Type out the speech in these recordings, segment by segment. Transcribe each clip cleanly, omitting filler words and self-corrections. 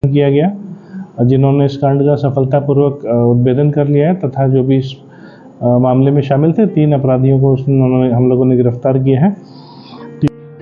किया गया, जिन्होंने इस कांड का सफलतापूर्वक उद्भेदन कर लिया है तथा जो भी इस मामले में शामिल थे 3 अपराधियों को हम लोगों ने गिरफ्तार किया है।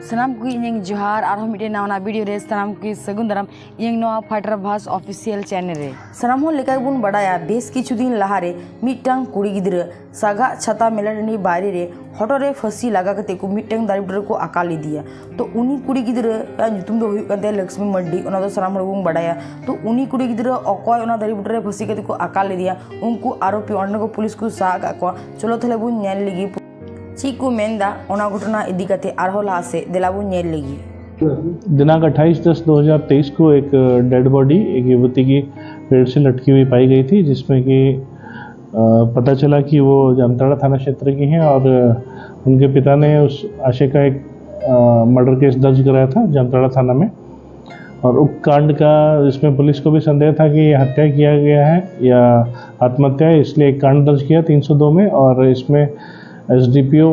सनाम को इन जोहार और मिटे नवा वीडियो रे सनाम की सगुन दाराम इन नवा फाइटर भास ऑफिशियल चैनल रे सनाम हो लेका बुन बड़ाया बेस किछु दिन लहारे मिटटांग कुड़ी गिद्र सागा छाता मेलानी बारे रे हटोरे फांसी लगा कते को मिटटांग दारी बुटर को अकाली दिया। तो उनी कुड़ी गिद्र तुम दो हुई कंते लक्ष्मी मड्डी ओना दो सनाम बुन बड़ाया। तो उनी कुड़ी गिद्र अकॉय ओना दारी बुटर फांसी कते को अकाली दिया उनको आरोपी ओना को पुलिस को सागा को चलो थले बुन न्याय लगी चीक को मेंदा ओना घटना इदी कते आरहो लहा से दिलाबू नेल लगी। दिनांक 28/10/2023 को एक डेड बॉडी एक युवती की पेड़ से लटकी हुई पाई गई थी, जिसमें कि पता चला कि वो जामताड़ा थाना क्षेत्र की हैं और उनके पिता ने उस आशय का एक मर्डर केस दर्ज कराया था जामताड़ा थाना में। और उक्त कांड का इसमें पुलिस को भी संदेह था कि हत्या किया गया है या आत्महत्या है, इसलिए एक कांड दर्ज किया 302 में। और इसमें एसडीपीओ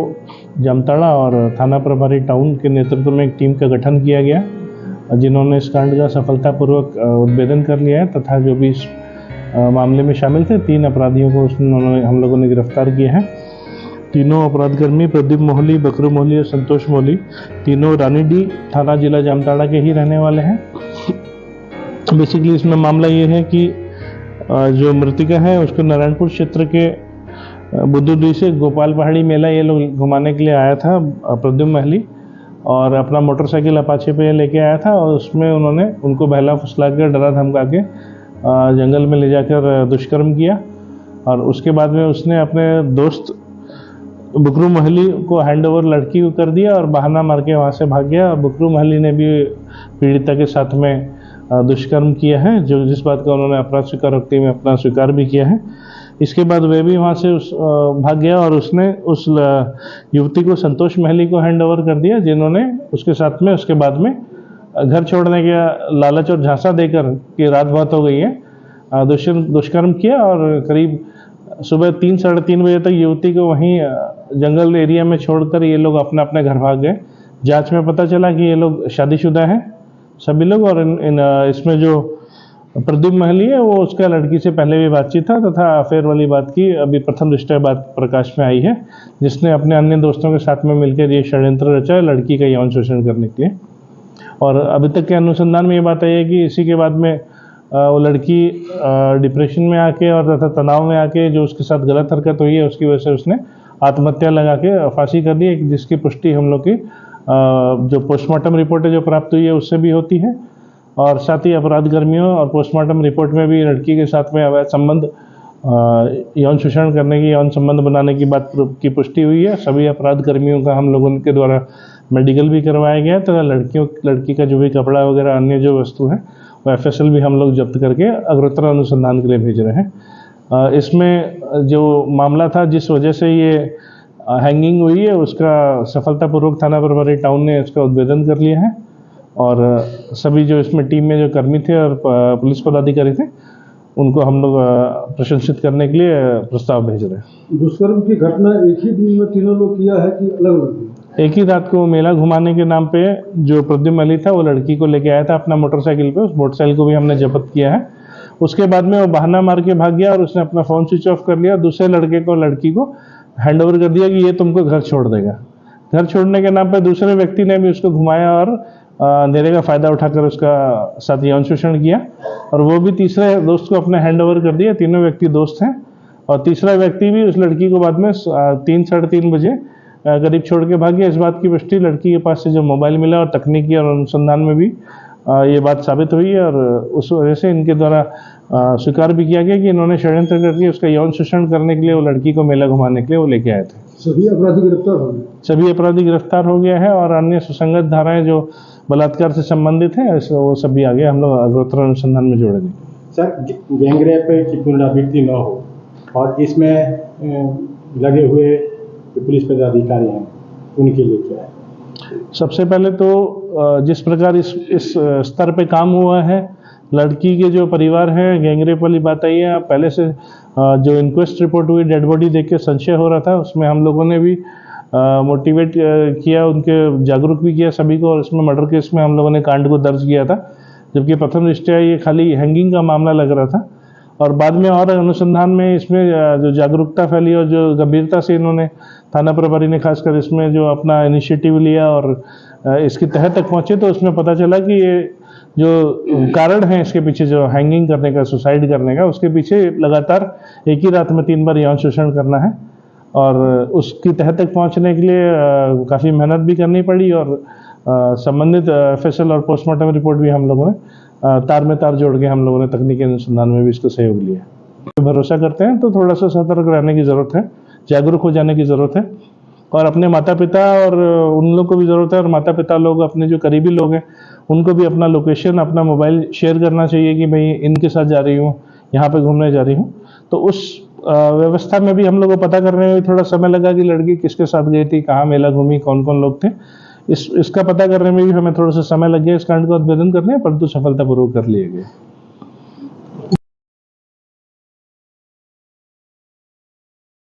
जामताड़ा और थाना प्रभारी टाउन के नेतृत्व में एक टीम का गठन किया गया, जिन्होंने इस कांड का सफलतापूर्वक उद्भेदन कर लिया है तथा जो भी इस मामले में शामिल थे 3 अपराधियों को हम लोगों ने गिरफ्तार किया है। तीनों अपराधकर्मी प्रदीप मोहली, बकरू मोहली और संतोष मोहली, तीनों रानीडी थाना जिला जामताड़ा के ही रहने वाले हैं। बेसिकली इसमें मामला ये है कि जो मृतिका है उसको नारायणपुर क्षेत्र के बुद्धुडी से गोपाल पहाड़ी मेला ये लोग घुमाने के लिए आया था प्रद्युम्न महली, और अपना मोटरसाइकिल अपाचे पे लेके आया था और उसमें उन्होंने उनको बहला फुसला कर डरा धमका के जंगल में ले जाकर दुष्कर्म किया। और उसके बाद में उसने अपने दोस्त बकरू महली को हैंडओवर लड़की को कर दिया और बहाना मार के वहाँ से भाग गया। बकरू महली ने भी पीड़िता के साथ में दुष्कर्म किया है, जो जिस बात का उन्होंने अपराध स्वीकारोक्ति में अपना स्वीकार भी किया है। इसके बाद वह भी वहाँ से भाग गया और उसने उस युवती को संतोष महली को हैंडओवर कर दिया, जिन्होंने उसके साथ में उसके बाद में घर छोड़ने का लालच और झांसा देकर कि रात बहुत हो गई है दुष्कर्म किया। और करीब सुबह 3-3:30 बजे तक युवती को वहीं जंगल एरिया में छोड़कर ये लोग अपने अपने घर भाग गए। जांच में पता चला कि ये लोग शादीशुदा हैं सभी लोग, और इसमें जो प्रदीप महली है वो उसका लड़की से पहले भी बातचीत था तथा अफेयर वाली बात की अभी प्रथम दृष्टया बात प्रकाश में आई है, जिसने अपने अन्य दोस्तों के साथ में मिलकर ये षड्यंत्र रचा है लड़की का यौन शोषण करने के लिए। और अभी तक के अनुसंधान में ये बात आई है कि इसी के बाद में वो लड़की डिप्रेशन में आके और तथा तनाव में आके जो उसके साथ गलत हरकत हुई है उसकी वजह से उसने आत्महत्या लगा के फांसी कर दी, जिसकी पुष्टि हम लोग की जो पोस्टमार्टम रिपोर्ट है जो प्राप्त हुई है उससे भी होती है। और साथ ही अपराध कर्मियों और पोस्टमार्टम रिपोर्ट में भी लड़की के साथ में अवैध संबंध यौन शोषण करने की यौन संबंध बनाने की बात की पुष्टि हुई है। सभी अपराध कर्मियों का हम लोगों के द्वारा मेडिकल भी करवाया गया तथा लड़की का जो भी कपड़ा वगैरह अन्य जो वस्तु है वो एफएसएल भी हम लोग जब्त करके अग्रतर अनुसंधान के लिए भेज रहे हैं। इसमें जो मामला था जिस वजह से ये हैंगिंग हुई है उसका सफलतापूर्वक थाना प्रभारी टाउन ने इसका उद्भेदन कर लिया है और सभी जो इसमें टीम में जो कर्मी थे और पुलिस पदाधिकारी थे उनको हम लोग प्रशंसित करने के लिए प्रस्ताव भेज रहे हैं। दुष्कर्म की घटना एक ही दिन में तीनों लोग किया है कि अलग अलग? एक ही रात को मेला घुमाने के नाम पे जो प्रद्युम्न महली था वो लड़की को लेके आया था अपना मोटरसाइकिल पे, उस मोटरसाइकिल को भी हमने जब्त किया है। उसके बाद में वो बहाना मार के भाग गया और उसने अपना फ़ोन स्विच ऑफ कर लिया। दूसरे लड़की को हैंडओवर कर दिया कि ये तुमको घर छोड़ देगा। घर छोड़ने के नाम पर दूसरे व्यक्ति ने भी उसको घुमाया और अंधेरे का फ़ायदा उठाकर उसका साथ यौन शोषण किया और वो भी तीसरे दोस्त को अपने हैंडओवर कर दिया। तीनों व्यक्ति दोस्त हैं और तीसरा व्यक्ति भी उस लड़की को बाद में 3-3:30 बजे करीब छोड़ के भाग गया। इस बात की पुष्टि लड़की के पास से जो मोबाइल मिला और तकनीकी और अनुसंधान में भी ये बात साबित हुई है और उस वजह से इनके द्वारा स्वीकार भी किया गया कि इन्होंने षड्यंत्र करके उसका यौन शोषण करने के लिए वो लड़की को मेला घुमाने के लिए वो लेके आए थे। सभी अपराधी गिरफ्तार हो गए? सभी अपराधी गिरफ्तार हो गया है और अन्य सुसंगत धाराएं जो बलात्कार से संबंधित हैं वो सभी आगे हम लोग अग्रतर अनुसंधान में जोड़ेंगे। सर, गैंगरेप की पुनरावृत्ति न हो और इसमें लगे हुए पुलिस पदाधिकारी हैं उनके लिए क्या है? सबसे पहले तो जिस प्रकार इस स्तर पे काम हुआ है, लड़की के जो परिवार है गैंगरेप वाली बात आई है। पहले से जो इंक्वेस्ट रिपोर्ट हुई डेड बॉडी देख के संशय हो रहा था, उसमें हम लोगों ने भी मोटिवेट किया, उनके जागरूक भी किया सभी को और इसमें मर्डर केस में हम लोगों ने कांड को दर्ज किया था जबकि प्रथम दृष्टया ये खाली हैंगिंग का मामला लग रहा था। और बाद में और अनुसंधान में इसमें जो जागरूकता फैली और जो गंभीरता से इन्होंने थाना प्रभारी ने खासकर इसमें जो अपना इनिशिएटिव लिया और इसकी तह तक पहुँचे, तो उसमें पता चला कि ये जो कारण है इसके पीछे, जो हैंगिंग करने का, सुसाइड करने का, उसके पीछे लगातार एक ही रात में 3 बार यौन शोषण करना है। और उसकी तह तक पहुंचने के लिए काफ़ी मेहनत भी करनी पड़ी और संबंधित FSL और पोस्टमार्टम रिपोर्ट भी हम लोगों ने तार में तार जोड़ के हम लोगों ने तकनीकी अनुसंधान में भी इसका सहयोग लिया। भरोसा करते हैं तो थोड़ा सा सतर्क रहने की ज़रूरत है, जागरूक हो जाने की ज़रूरत है, और अपने माता पिता और उन लोग को भी ज़रूरत है, और माता पिता लोग अपने जो करीबी लोग हैं उनको भी अपना लोकेशन, अपना मोबाइल शेयर करना चाहिए कि भाई इनके साथ जा रही हूँ, यहाँ पे घूमने जा रही हूँ। तो उस व्यवस्था में भी हम लोग को पता करने में थोड़ा समय लगा कि लड़की किसके साथ गई थी, कहाँ मेला घूमी, कौन कौन लोग थे। इसका पता करने में भी हमें थोड़ा सा समय लग गया इस कांड को उद्भेदन करने, परंतु सफलतापूर्वक कर लिए गए।